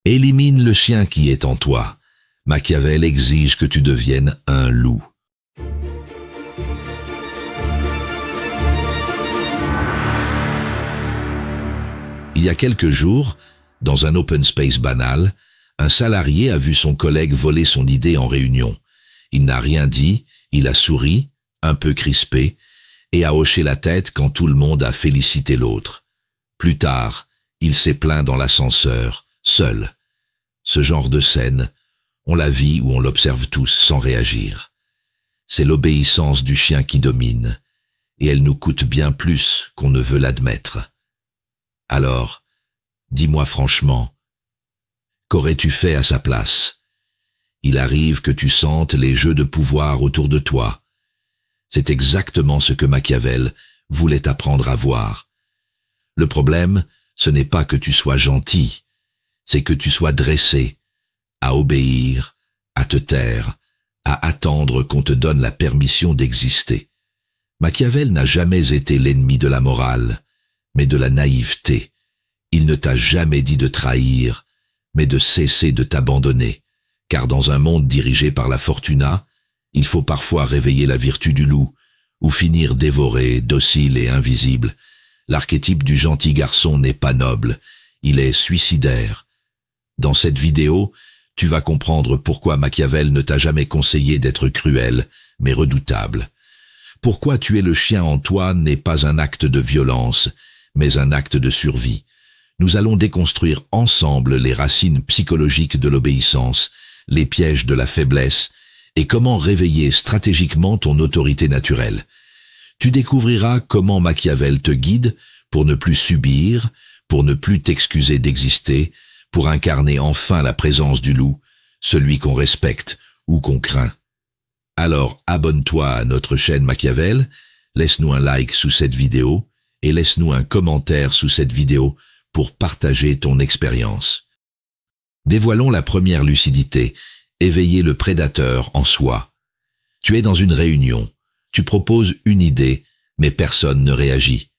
Élimine le chien qui est en toi. Machiavel exige que tu deviennes un loup. Il y a quelques jours, dans un open space banal, un salarié a vu son collègue voler son idée en réunion. Il n'a rien dit, il a souri, un peu crispé, et a hoché la tête quand tout le monde a félicité l'autre. Plus tard, il s'est plaint dans l'ascenseur, seul. Ce genre de scène, on la vit ou on l'observe tous sans réagir. C'est l'obéissance du chien qui domine, et elle nous coûte bien plus qu'on ne veut l'admettre. Alors, dis-moi franchement, qu'aurais-tu fait à sa place? Il arrive que tu sentes les jeux de pouvoir autour de toi. C'est exactement ce que Machiavel voulait apprendre à voir. Le problème, ce n'est pas que tu sois gentil, c'est que tu sois dressé, à obéir, à te taire, à attendre qu'on te donne la permission d'exister. Machiavel n'a jamais été l'ennemi de la morale, mais de la naïveté. Il ne t'a jamais dit de trahir, mais de cesser de t'abandonner, car dans un monde dirigé par la fortuna, il faut parfois réveiller la vertu du loup, ou finir dévoré, docile et invisible. L'archétype du gentil garçon n'est pas noble, il est suicidaire. Dans cette vidéo, tu vas comprendre pourquoi Machiavel ne t'a jamais conseillé d'être cruel, mais redoutable. Pourquoi tuer le chien en toi n'est pas un acte de violence, mais un acte de survie. Nous allons déconstruire ensemble les racines psychologiques de l'obéissance, les pièges de la faiblesse, et comment réveiller stratégiquement ton autorité naturelle. Tu découvriras comment Machiavel te guide pour ne plus subir, pour ne plus t'excuser d'exister, pour incarner enfin la présence du loup, celui qu'on respecte ou qu'on craint. Alors abonne-toi à notre chaîne Machiavel, laisse-nous un like sous cette vidéo et laisse-nous un commentaire sous cette vidéo pour partager ton expérience. Dévoilons la première lucidité, éveiller le prédateur en soi. Tu es dans une réunion, tu proposes une idée, mais personne ne réagit.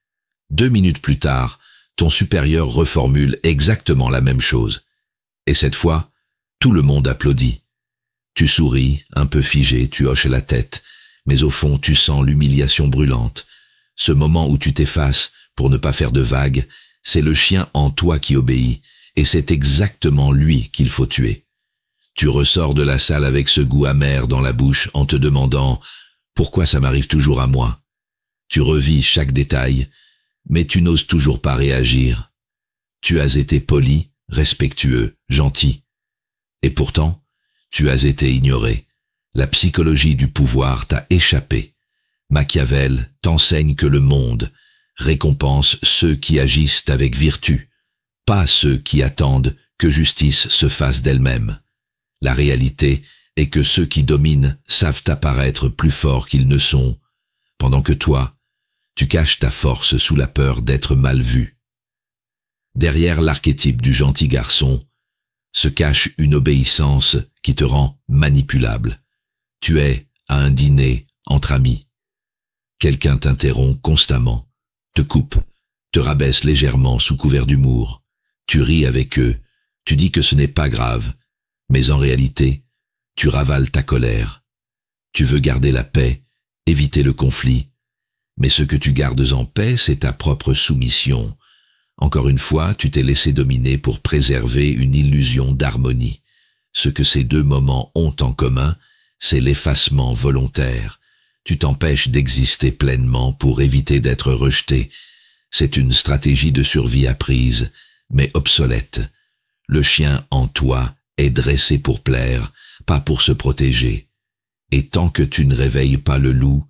2 minutes plus tard, ton supérieur reformule exactement la même chose. Et cette fois, tout le monde applaudit. Tu souris, un peu figé, tu hoches la tête, mais au fond tu sens l'humiliation brûlante. Ce moment où tu t'effaces pour ne pas faire de vagues, c'est le chien en toi qui obéit, et c'est exactement lui qu'il faut tuer. Tu ressors de la salle avec ce goût amer dans la bouche en te demandant « Pourquoi ça m'arrive toujours à moi ?» Tu revis chaque détail, mais tu n'oses toujours pas réagir. Tu as été poli, respectueux, gentil. Et pourtant, tu as été ignoré. La psychologie du pouvoir t'a échappé. Machiavel t'enseigne que le monde récompense ceux qui agissent avec vertu, pas ceux qui attendent que justice se fasse d'elle-même. La réalité est que ceux qui dominent savent apparaître plus forts qu'ils ne sont, pendant que toi, tu caches ta force sous la peur d'être mal vu. Derrière l'archétype du gentil garçon se cache une obéissance qui te rend manipulable. Tu es à un dîner entre amis. Quelqu'un t'interrompt constamment, te coupe, te rabaisse légèrement sous couvert d'humour. Tu ris avec eux, tu dis que ce n'est pas grave, mais en réalité, tu ravales ta colère. Tu veux garder la paix, éviter le conflit, mais ce que tu gardes en paix, c'est ta propre soumission. Encore une fois, tu t'es laissé dominer pour préserver une illusion d'harmonie. Ce que ces deux moments ont en commun, c'est l'effacement volontaire. Tu t'empêches d'exister pleinement pour éviter d'être rejeté. C'est une stratégie de survie apprise, mais obsolète. Le chien en toi est dressé pour plaire, pas pour se protéger. Et tant que tu ne réveilles pas le loup,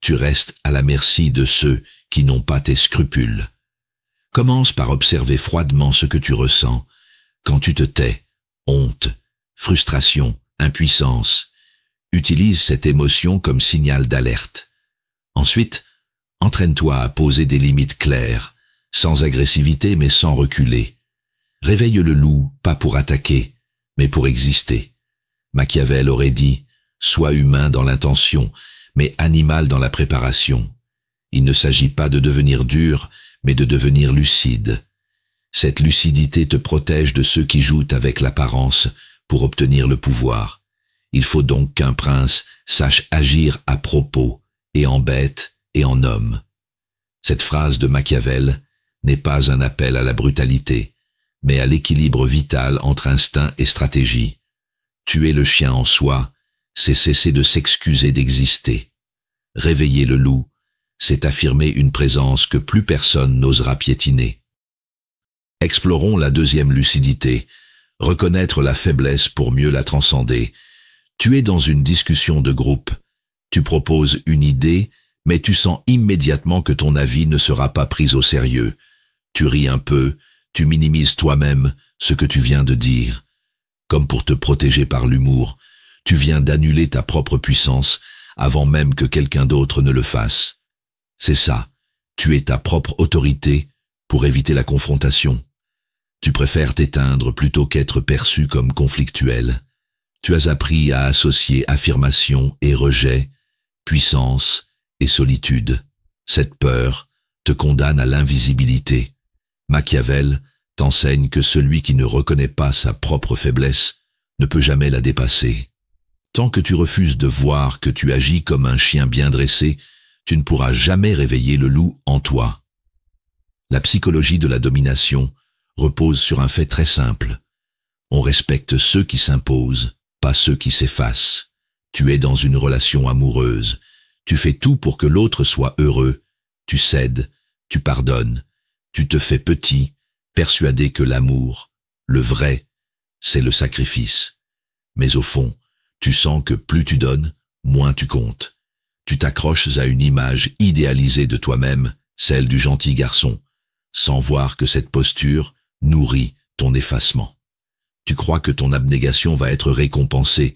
tu restes à la merci de ceux qui n'ont pas tes scrupules. Commence par observer froidement ce que tu ressens quand tu te tais. Honte, frustration, impuissance. Utilise cette émotion comme signal d'alerte. Ensuite, entraîne-toi à poser des limites claires, sans agressivité mais sans reculer. Réveille le loup, pas pour attaquer, mais pour exister. Machiavel aurait dit « Sois humain dans l'intention, mais animal dans la préparation ». Il ne s'agit pas de devenir dur, mais de devenir lucide. Cette lucidité te protège de ceux qui jouent avec l'apparence pour obtenir le pouvoir. Il faut donc qu'un prince sache agir à propos, et en bête et en homme. Cette phrase de Machiavel n'est pas un appel à la brutalité, mais à l'équilibre vital entre instinct et stratégie. Tuer le chien en soi, c'est cesser de s'excuser d'exister. Réveiller le loup, c'est affirmer une présence que plus personne n'osera piétiner. Explorons la deuxième lucidité, reconnaître la faiblesse pour mieux la transcender. Tu es dans une discussion de groupe. Tu proposes une idée, mais tu sens immédiatement que ton avis ne sera pas pris au sérieux. Tu ris un peu, tu minimises toi-même ce que tu viens de dire. Comme pour te protéger par l'humour, tu viens d'annuler ta propre puissance avant même que quelqu'un d'autre ne le fasse. C'est ça, tu es ta propre autorité pour éviter la confrontation. Tu préfères t'éteindre plutôt qu'être perçu comme conflictuel. Tu as appris à associer affirmation et rejet, puissance et solitude. Cette peur te condamne à l'invisibilité. Machiavel t'enseigne que celui qui ne reconnaît pas sa propre faiblesse ne peut jamais la dépasser. Tant que tu refuses de voir que tu agis comme un chien bien dressé, tu ne pourras jamais réveiller le loup en toi. La psychologie de la domination repose sur un fait très simple. On respecte ceux qui s'imposent, pas ceux qui s'effacent. Tu es dans une relation amoureuse. Tu fais tout pour que l'autre soit heureux. Tu cèdes, tu pardonnes, tu te fais petit, persuadé que l'amour, le vrai, c'est le sacrifice. Mais au fond, tu sens que plus tu donnes, moins tu comptes. Tu t'accroches à une image idéalisée de toi-même, celle du gentil garçon, sans voir que cette posture nourrit ton effacement. Tu crois que ton abnégation va être récompensée,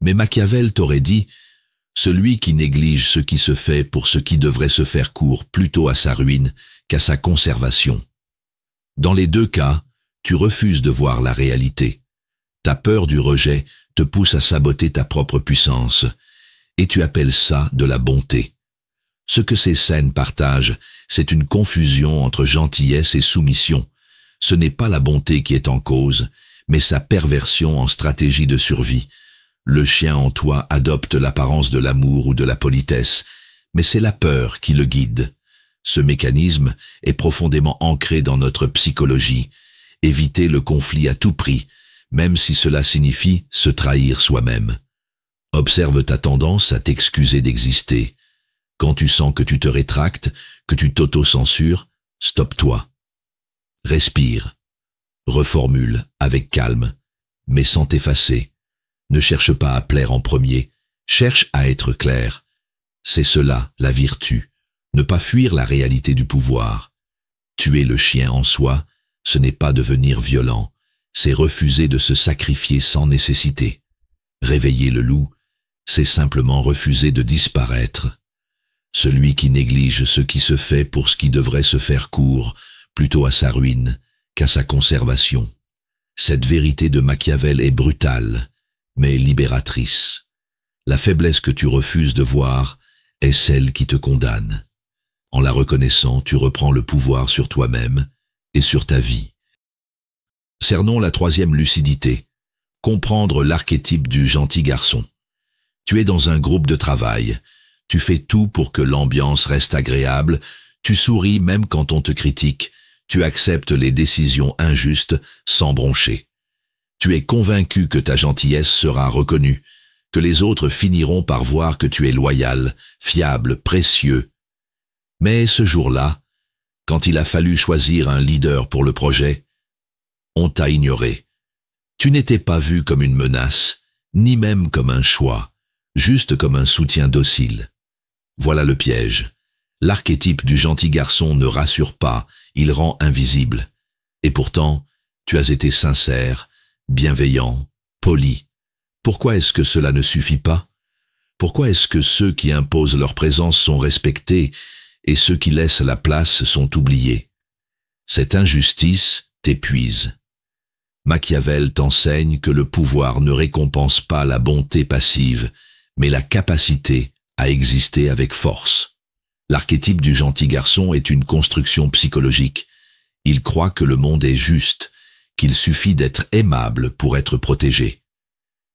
mais Machiavel t'aurait dit « Celui qui néglige ce qui se fait pour ce qui devrait se faire court plutôt à sa ruine qu'à sa conservation. » Dans les deux cas, tu refuses de voir la réalité. Ta peur du rejet te pousse à saboter ta propre puissance, et tu appelles ça de la bonté. Ce que ces scènes partagent, c'est une confusion entre gentillesse et soumission. Ce n'est pas la bonté qui est en cause, mais sa perversion en stratégie de survie. Le chien en toi adopte l'apparence de l'amour ou de la politesse, mais c'est la peur qui le guide. Ce mécanisme est profondément ancré dans notre psychologie. Éviter le conflit à tout prix, même si cela signifie se trahir soi-même. Observe ta tendance à t'excuser d'exister. Quand tu sens que tu te rétractes, que tu t'auto-censures, stoppe-toi. Respire. Reformule avec calme, mais sans t'effacer. Ne cherche pas à plaire en premier, cherche à être clair. C'est cela, la vertu. Ne pas fuir la réalité du pouvoir. Tuer le chien en soi, ce n'est pas devenir violent, c'est refuser de se sacrifier sans nécessité. Réveiller le loup, c'est simplement refuser de disparaître. Celui qui néglige ce qui se fait pour ce qui devrait se faire court, plutôt à sa ruine qu'à sa conservation. Cette vérité de Machiavel est brutale, mais libératrice. La faiblesse que tu refuses de voir est celle qui te condamne. En la reconnaissant, tu reprends le pouvoir sur toi-même et sur ta vie. Cernons la troisième lucidité. Comprendre l'archétype du gentil garçon. Tu es dans un groupe de travail. Tu fais tout pour que l'ambiance reste agréable. Tu souris même quand on te critique. Tu acceptes les décisions injustes sans broncher. Tu es convaincu que ta gentillesse sera reconnue, que les autres finiront par voir que tu es loyal, fiable, précieux. Mais ce jour-là, quand il a fallu choisir un leader pour le projet, on t'a ignoré. Tu n'étais pas vu comme une menace, ni même comme un choix, juste comme un soutien docile. Voilà le piège. L'archétype du gentil garçon ne rassure pas, il rend invisible. Et pourtant, tu as été sincère, bienveillant, poli. Pourquoi est-ce que cela ne suffit pas? Pourquoi est-ce que ceux qui imposent leur présence sont respectés et ceux qui laissent la place sont oubliés? Cette injustice t'épuise. Machiavel t'enseigne que le pouvoir ne récompense pas la bonté passive, mais la capacité à exister avec force. L'archétype du gentil garçon est une construction psychologique. Il croit que le monde est juste, qu'il suffit d'être aimable pour être protégé.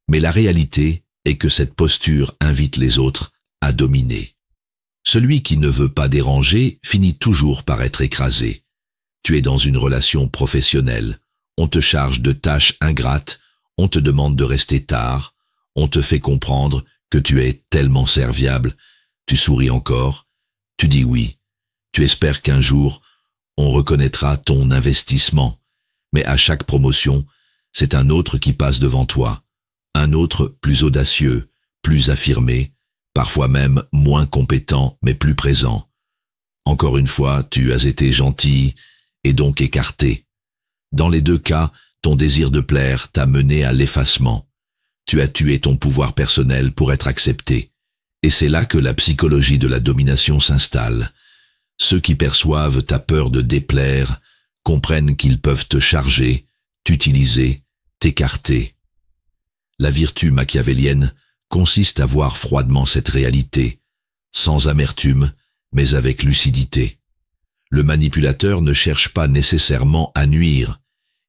Mais la réalité est que cette posture invite les autres à dominer. Celui qui ne veut pas déranger finit toujours par être écrasé. Tu es dans une relation professionnelle, on te charge de tâches ingrates, on te demande de rester tard, on te fait comprendre que tu es tellement serviable, tu souris encore, tu dis oui, tu espères qu'un jour, on reconnaîtra ton investissement, mais à chaque promotion, c'est un autre qui passe devant toi, un autre plus audacieux, plus affirmé, parfois même moins compétent mais plus présent. Encore une fois, tu as été gentil et donc écarté. Dans les deux cas, ton désir de plaire t'a mené à l'effacement. Tu as tué ton pouvoir personnel pour être accepté. Et c'est là que la psychologie de la domination s'installe. Ceux qui perçoivent ta peur de déplaire comprennent qu'ils peuvent te charger, t'utiliser, t'écarter. La vertu machiavélienne consiste à voir froidement cette réalité, sans amertume, mais avec lucidité. Le manipulateur ne cherche pas nécessairement à nuire,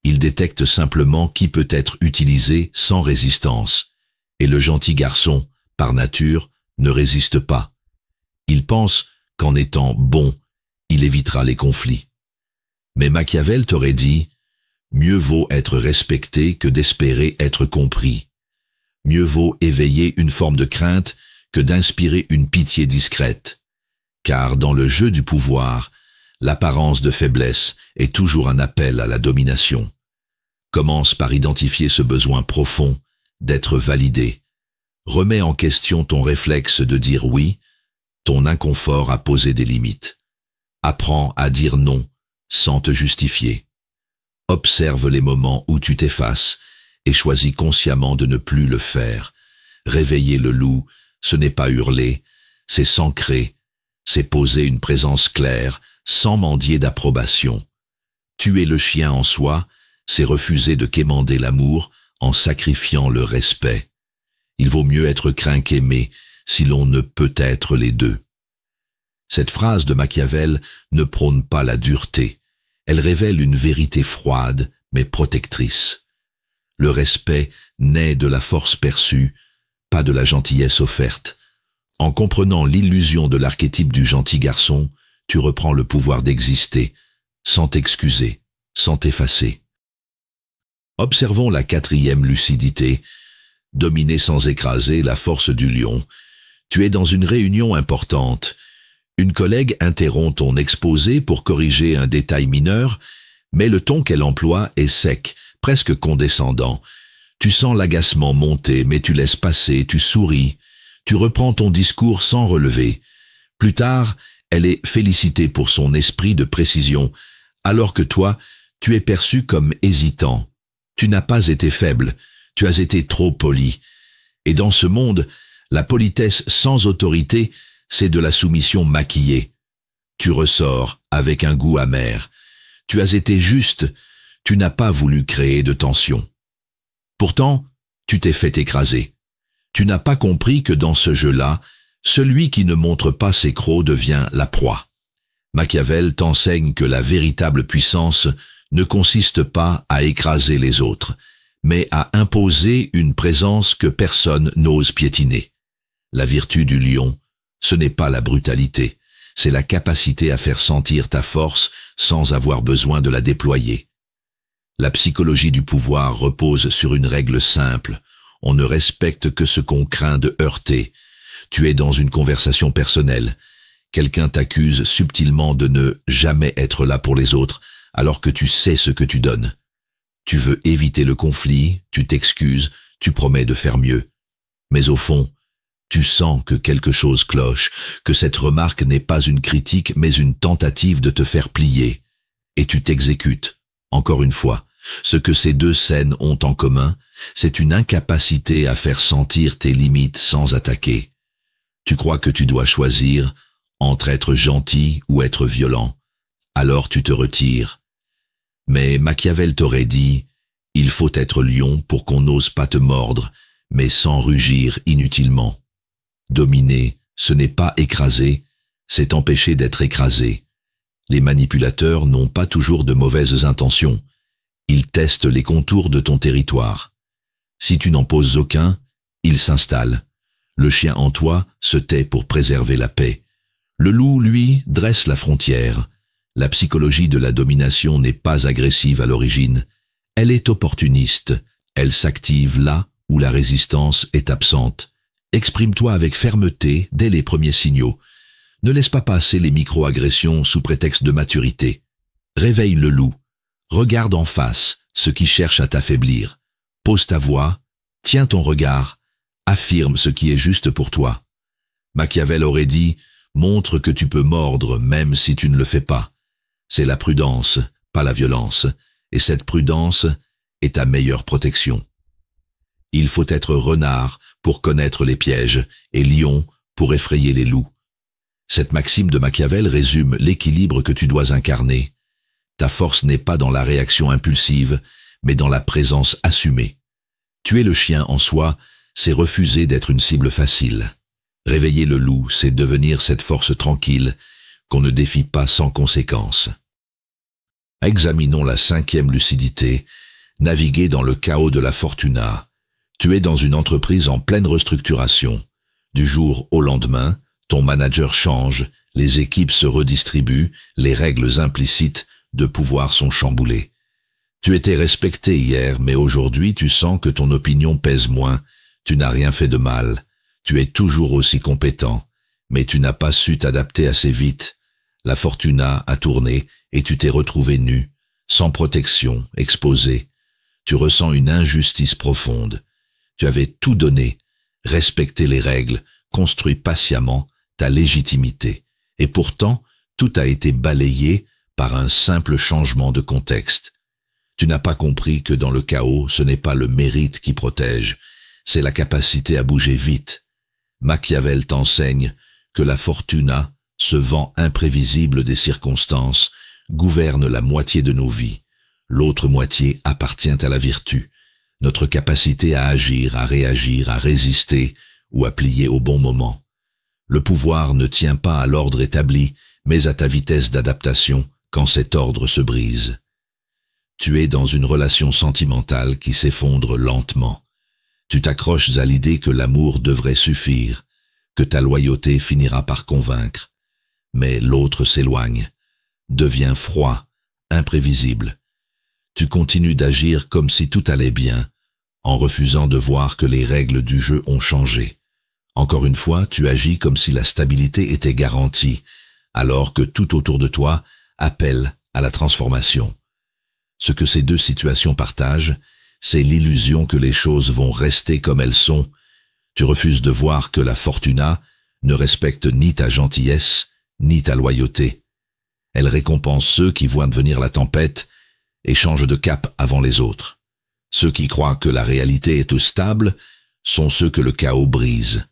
il détecte simplement qui peut être utilisé sans résistance, et le gentil garçon, par nature, ne résiste pas. Il pense qu'en étant bon, il évitera les conflits. Mais Machiavel t'aurait dit « Mieux vaut être respecté que d'espérer être compris. Mieux vaut éveiller une forme de crainte que d'inspirer une pitié discrète. Car dans le jeu du pouvoir, l'apparence de faiblesse est toujours un appel à la domination. Commence par identifier ce besoin profond d'être validé. Remets en question ton réflexe de dire oui, ton inconfort à poser des limites. Apprends à dire non sans te justifier. Observe les moments où tu t'effaces et choisis consciemment de ne plus le faire. Réveiller le loup, ce n'est pas hurler, c'est s'ancrer, c'est poser une présence claire, sans mendier d'approbation. Tuer le chien en soi, c'est refuser de quémander l'amour en sacrifiant le respect. Il vaut mieux être craint qu'aimé, si l'on ne peut être les deux. Cette phrase de Machiavel ne prône pas la dureté. Elle révèle une vérité froide, mais protectrice. Le respect naît de la force perçue, pas de la gentillesse offerte. En comprenant l'illusion de l'archétype du gentil garçon, tu reprends le pouvoir d'exister, sans t'excuser, sans t'effacer. Observons la quatrième lucidité. Dominer sans écraser, la force du lion. Tu es dans une réunion importante. Une collègue interrompt ton exposé pour corriger un détail mineur, mais le ton qu'elle emploie est sec, presque condescendant. Tu sens l'agacement monter, mais tu laisses passer, tu souris. Tu reprends ton discours sans relever. Plus tard, elle est félicitée pour son esprit de précision, alors que toi, tu es perçu comme hésitant. Tu n'as pas été faible, tu as été trop poli. Et dans ce monde, la politesse sans autorité, c'est de la soumission maquillée. Tu ressors avec un goût amer. Tu as été juste, tu n'as pas voulu créer de tension. Pourtant, tu t'es fait écraser. Tu n'as pas compris que dans ce jeu-là, celui qui ne montre pas ses crocs devient la proie. Machiavel t'enseigne que la véritable puissance ne consiste pas à écraser les autres, mais à imposer une présence que personne n'ose piétiner. La vertu du lion, ce n'est pas la brutalité, c'est la capacité à faire sentir ta force sans avoir besoin de la déployer. La psychologie du pouvoir repose sur une règle simple. On ne respecte que ce qu'on craint de heurter. Tu es dans une conversation personnelle. Quelqu'un t'accuse subtilement de ne jamais être là pour les autres, alors que tu sais ce que tu donnes. Tu veux éviter le conflit, tu t'excuses, tu promets de faire mieux. Mais au fond, tu sens que quelque chose cloche, que cette remarque n'est pas une critique mais une tentative de te faire plier. Et tu t'exécutes. Encore une fois, ce que ces deux scènes ont en commun, c'est une incapacité à faire sentir tes limites sans attaquer. Tu crois que tu dois choisir entre être gentil ou être violent. Alors tu te retires. Mais Machiavel t'aurait dit, il faut être lion pour qu'on n'ose pas te mordre, mais sans rugir inutilement. Dominer, ce n'est pas écraser, c'est empêcher d'être écrasé. Les manipulateurs n'ont pas toujours de mauvaises intentions. Ils testent les contours de ton territoire. Si tu n'en poses aucun, ils s'installent. Le chien en toi se tait pour préserver la paix. Le loup, lui, dresse la frontière. La psychologie de la domination n'est pas agressive à l'origine. Elle est opportuniste. Elle s'active là où la résistance est absente. Exprime-toi avec fermeté dès les premiers signaux. Ne laisse pas passer les micro-agressions sous prétexte de maturité. Réveille le loup. Regarde en face ce qui cherche à t'affaiblir. Pose ta voix, tiens ton regard, affirme ce qui est juste pour toi. Machiavel aurait dit « Montre que tu peux mordre même si tu ne le fais pas ». C'est la prudence, pas la violence, et cette prudence est ta meilleure protection. Il faut être renard pour connaître les pièges et lion pour effrayer les loups. Cette maxime de Machiavel résume l'équilibre que tu dois incarner. Ta force n'est pas dans la réaction impulsive, mais dans la présence assumée. Tuer le chien en soi, c'est refuser d'être une cible facile. Réveiller le loup, c'est devenir cette force tranquille qu'on ne défie pas sans conséquence. Examinons la 5e lucidité, naviguer dans le chaos de la fortuna. Tu es dans une entreprise en pleine restructuration. Du jour au lendemain, ton manager change, les équipes se redistribuent, les règles implicites de pouvoir sont chamboulées. Tu étais respecté hier, mais aujourd'hui tu sens que ton opinion pèse moins. Tu n'as rien fait de mal. Tu es toujours aussi compétent, mais tu n'as pas su t'adapter assez vite. La fortuna a tourné et tu t'es retrouvé nu, sans protection, exposé. Tu ressens une injustice profonde. Tu avais tout donné, respecté les règles, construit patiemment ta légitimité. Et pourtant, tout a été balayé par un simple changement de contexte. Tu n'as pas compris que dans le chaos, ce n'est pas le mérite qui protège, c'est la capacité à bouger vite. Machiavel t'enseigne que la fortuna, ce vent imprévisible des circonstances, gouverne la moitié de nos vies. L'autre moitié appartient à la vertu, notre capacité à agir, à réagir, à résister ou à plier au bon moment. Le pouvoir ne tient pas à l'ordre établi, mais à ta vitesse d'adaptation quand cet ordre se brise. Tu es dans une relation sentimentale qui s'effondre lentement. Tu t'accroches à l'idée que l'amour devrait suffire, que ta loyauté finira par convaincre. Mais l'autre s'éloigne, devient froid, imprévisible. Tu continues d'agir comme si tout allait bien, en refusant de voir que les règles du jeu ont changé. Encore une fois, tu agis comme si la stabilité était garantie, alors que tout autour de toi appelle à la transformation. Ce que ces deux situations partagent, c'est l'illusion que les choses vont rester comme elles sont. Tu refuses de voir que la fortuna ne respecte ni ta gentillesse, ni ta loyauté. Elle récompense ceux qui voient venir la tempête et changent de cap avant les autres. Ceux qui croient que la réalité est stable sont ceux que le chaos brise.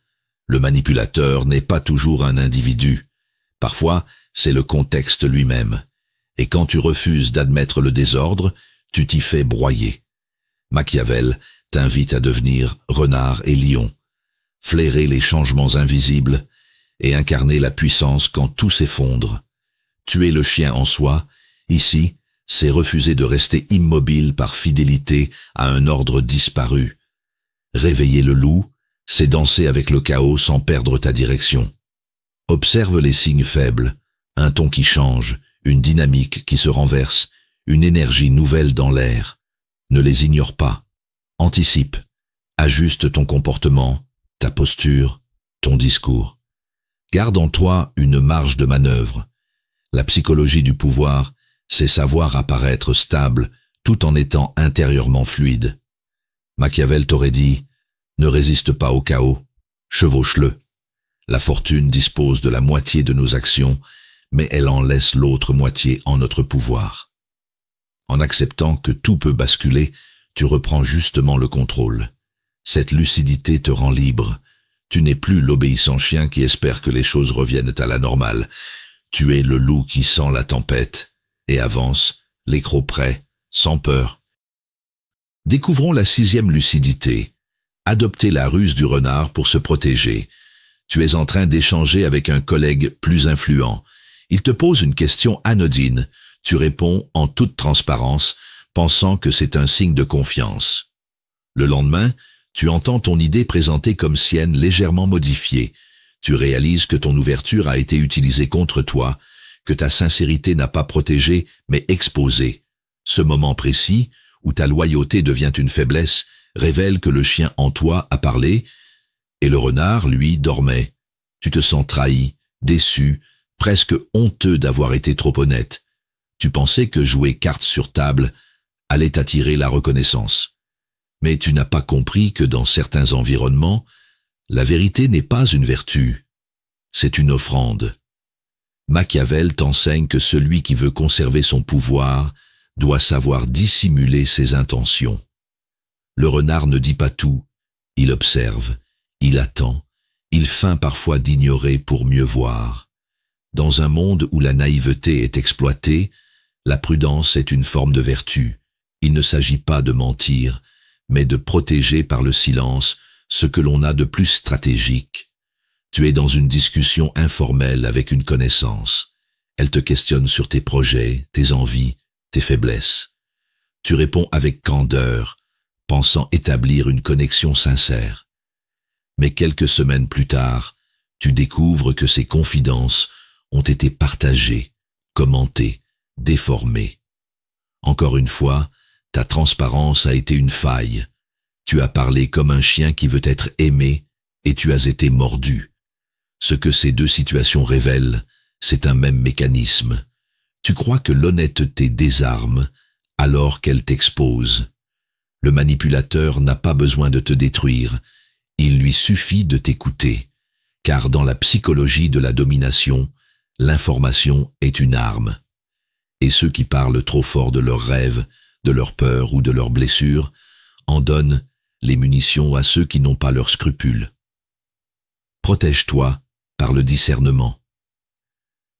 Le manipulateur n'est pas toujours un individu. Parfois, c'est le contexte lui-même. Et quand tu refuses d'admettre le désordre, tu t'y fais broyer. Machiavel t'invite à devenir renard et lion, flairer les changements invisibles et incarner la puissance quand tout s'effondre. Tuer le chien en soi, ici, c'est refuser de rester immobile par fidélité à un ordre disparu. Réveiller le loup, c'est danser avec le chaos sans perdre ta direction. Observe les signes faibles, un ton qui change, une dynamique qui se renverse, une énergie nouvelle dans l'air. Ne les ignore pas. Anticipe. Ajuste ton comportement, ta posture, ton discours. Garde en toi une marge de manœuvre. La psychologie du pouvoir, c'est savoir apparaître stable tout en étant intérieurement fluide. Machiavel t'aurait dit « Ne résiste pas au chaos, chevauche-le ». La fortune dispose de la moitié de nos actions, mais elle en laisse l'autre moitié en notre pouvoir. En acceptant que tout peut basculer, tu reprends justement le contrôle. Cette lucidité te rend libre. Tu n'es plus l'obéissant chien qui espère que les choses reviennent à la normale. Tu es le loup qui sent la tempête et avance, l'écrou prêt, sans peur. Découvrons la 6e lucidité. Adopter la ruse du renard pour se protéger. Tu es en train d'échanger avec un collègue plus influent. Il te pose une question anodine. Tu réponds en toute transparence, pensant que c'est un signe de confiance. Le lendemain, tu entends ton idée présentée comme sienne légèrement modifiée. Tu réalises que ton ouverture a été utilisée contre toi, que ta sincérité n'a pas protégé, mais exposé. Ce moment précis, où ta loyauté devient une faiblesse, révèle que le chien en toi a parlé, et le renard, lui, dormait. Tu te sens trahi, déçu, presque honteux d'avoir été trop honnête. Tu pensais que jouer carte sur table allait t'attirer la reconnaissance. Mais tu n'as pas compris que dans certains environnements, la vérité n'est pas une vertu, c'est une offrande. Machiavel t'enseigne que celui qui veut conserver son pouvoir doit savoir dissimuler ses intentions. Le renard ne dit pas tout, il observe, il attend, il feint parfois d'ignorer pour mieux voir. Dans un monde où la naïveté est exploitée, la prudence est une forme de vertu. Il ne s'agit pas de mentir, mais de protéger par le silence ce que l'on a de plus stratégique. Tu es dans une discussion informelle avec une connaissance. Elle te questionne sur tes projets, tes envies, tes faiblesses. Tu réponds avec candeur, pensant établir une connexion sincère. Mais quelques semaines plus tard, tu découvres que ces confidences ont été partagées, commentées, déformées. Encore une fois, ta transparence a été une faille. Tu as parlé comme un chien qui veut être aimé et tu as été mordu. Ce que ces deux situations révèlent, c'est un même mécanisme. Tu crois que l'honnêteté désarme alors qu'elle t'expose. Le manipulateur n'a pas besoin de te détruire, il lui suffit de t'écouter, car dans la psychologie de la domination, l'information est une arme. Et ceux qui parlent trop fort de leurs rêves, de leurs peurs ou de leurs blessures, en donnent les munitions à ceux qui n'ont pas leurs scrupules. Protège-toi par le discernement.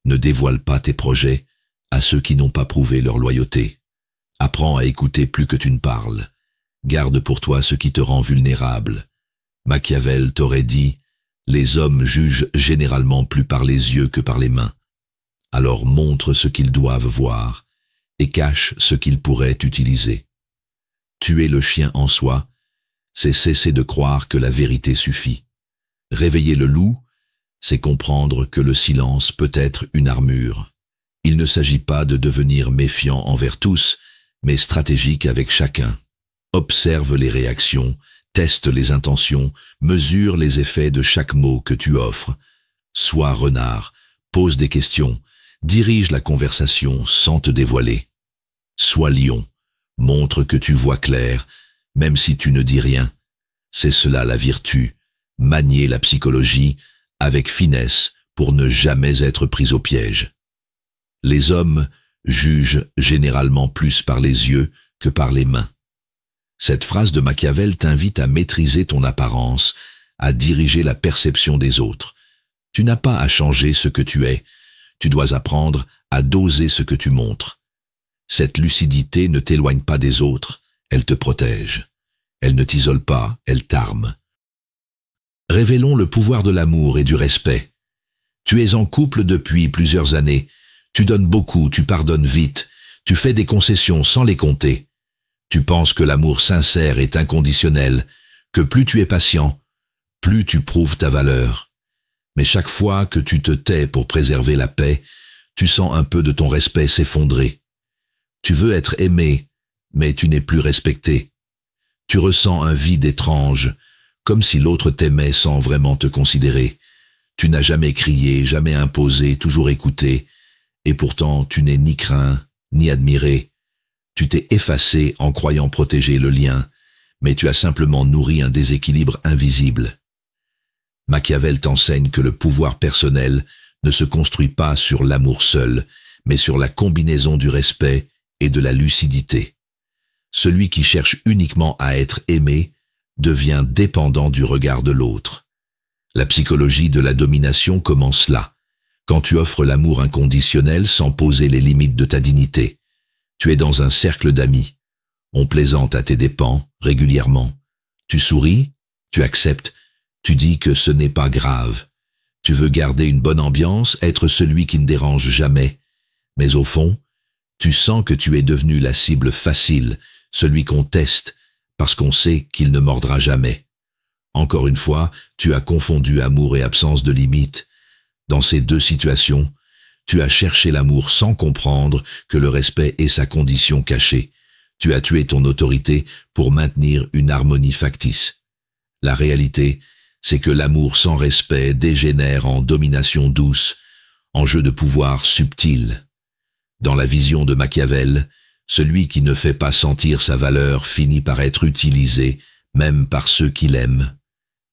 Ne dévoile pas tes projets à ceux qui n'ont pas prouvé leur loyauté. Apprends à écouter plus que tu ne parles. Garde pour toi ce qui te rend vulnérable. Machiavel t'aurait dit « Les hommes jugent généralement plus par les yeux que par les mains. Alors montre ce qu'ils doivent voir et cache ce qu'ils pourraient utiliser. Tuer le chien en soi, c'est cesser de croire que la vérité suffit. Réveiller le loup, c'est comprendre que le silence peut être une armure. Il ne s'agit pas de devenir méfiant envers tous, mais stratégique avec chacun. Observe les réactions, teste les intentions, mesure les effets de chaque mot que tu offres. Sois renard, pose des questions, dirige la conversation sans te dévoiler. Sois lion, montre que tu vois clair, même si tu ne dis rien. C'est cela la vertu, manier la psychologie avec finesse pour ne jamais être pris au piège. Les hommes jugent généralement plus par les yeux que par les mains. Cette phrase de Machiavel t'invite à maîtriser ton apparence, à diriger la perception des autres. Tu n'as pas à changer ce que tu es, tu dois apprendre à doser ce que tu montres. Cette lucidité ne t'éloigne pas des autres, elle te protège. Elle ne t'isole pas, elle t'arme. Révélons le pouvoir de l'amour et du respect. Tu es en couple depuis plusieurs années. Tu donnes beaucoup, tu pardonnes vite. Tu fais des concessions sans les compter. Tu penses que l'amour sincère est inconditionnel, que plus tu es patient, plus tu prouves ta valeur. Mais chaque fois que tu te tais pour préserver la paix, tu sens un peu de ton respect s'effondrer. Tu veux être aimé, mais tu n'es plus respecté. Tu ressens un vide étrange, comme si l'autre t'aimait sans vraiment te considérer. Tu n'as jamais crié, jamais imposé, toujours écouté, et pourtant tu n'es ni craint, ni admiré. Tu t'es effacé en croyant protéger le lien, mais tu as simplement nourri un déséquilibre invisible. Machiavel t'enseigne que le pouvoir personnel ne se construit pas sur l'amour seul, mais sur la combinaison du respect et de la lucidité. Celui qui cherche uniquement à être aimé devient dépendant du regard de l'autre. La psychologie de la domination commence là, quand tu offres l'amour inconditionnel sans poser les limites de ta dignité. Tu es dans un cercle d'amis. On plaisante à tes dépens régulièrement. Tu souris, tu acceptes, tu dis que ce n'est pas grave. Tu veux garder une bonne ambiance, être celui qui ne dérange jamais. Mais au fond, tu sens que tu es devenu la cible facile, celui qu'on teste, parce qu'on sait qu'il ne mordra jamais. Encore une fois, tu as confondu amour et absence de limite. Dans ces deux situations, tu as cherché l'amour sans comprendre que le respect est sa condition cachée. Tu as tué ton autorité pour maintenir une harmonie factice. La réalité, c'est que l'amour sans respect dégénère en domination douce, en jeu de pouvoir subtil. Dans la vision de Machiavel, celui qui ne fait pas sentir sa valeur finit par être utilisé, même par ceux qui l'aiment.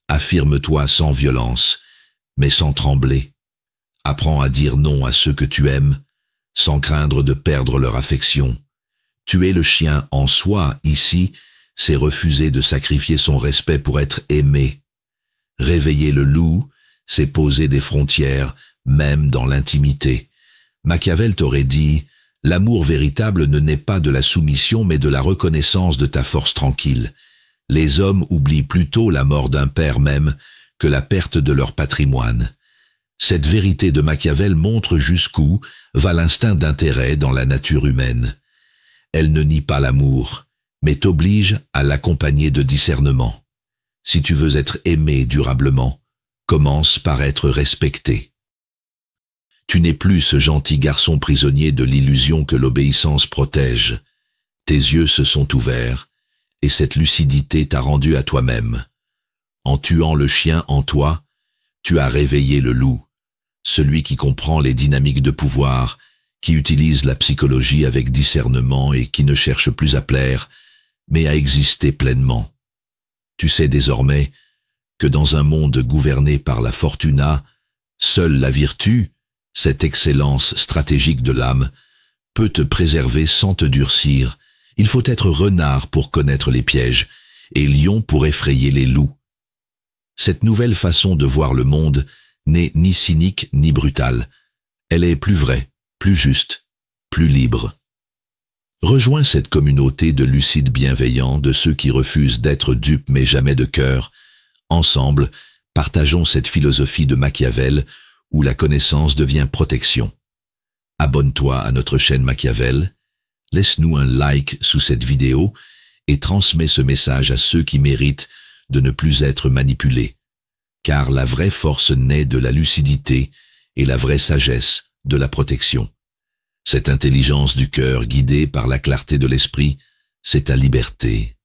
Affirme-toi sans violence, mais sans trembler. Apprends à dire non à ceux que tu aimes, sans craindre de perdre leur affection. Tuer le chien en soi, ici, c'est refuser de sacrifier son respect pour être aimé. Réveiller le loup, c'est poser des frontières, même dans l'intimité. Machiavel t'aurait dit « L'amour véritable ne naît pas de la soumission mais de la reconnaissance de ta force tranquille. Les hommes oublient plutôt la mort d'un père même que la perte de leur patrimoine. » Cette vérité de Machiavel montre jusqu'où va l'instinct d'intérêt dans la nature humaine. Elle ne nie pas l'amour, mais t'oblige à l'accompagner de discernement. Si tu veux être aimé durablement, commence par être respecté. Tu n'es plus ce gentil garçon prisonnier de l'illusion que l'obéissance protège. Tes yeux se sont ouverts, et cette lucidité t'a rendu à toi-même. En tuant le chien en toi, tu as réveillé le loup, celui qui comprend les dynamiques de pouvoir, qui utilise la psychologie avec discernement et qui ne cherche plus à plaire, mais à exister pleinement. Tu sais désormais que dans un monde gouverné par la fortuna, seule la vertu, cette excellence stratégique de l'âme, peut te préserver sans te durcir. Il faut être renard pour connaître les pièges, et lion pour effrayer les loups. Cette nouvelle façon de voir le monde n'est ni cynique ni brutale. Elle est plus vraie, plus juste, plus libre. Rejoins cette communauté de lucides bienveillants, de ceux qui refusent d'être dupes mais jamais de cœur. Ensemble, partageons cette philosophie de Machiavel où la connaissance devient protection. Abonne-toi à notre chaîne Machiavel, laisse-nous un like sous cette vidéo et transmets ce message à ceux qui méritent de ne plus être manipulés. Car la vraie force naît de la lucidité et la vraie sagesse de la protection. Cette intelligence du cœur guidée par la clarté de l'esprit, c'est ta liberté.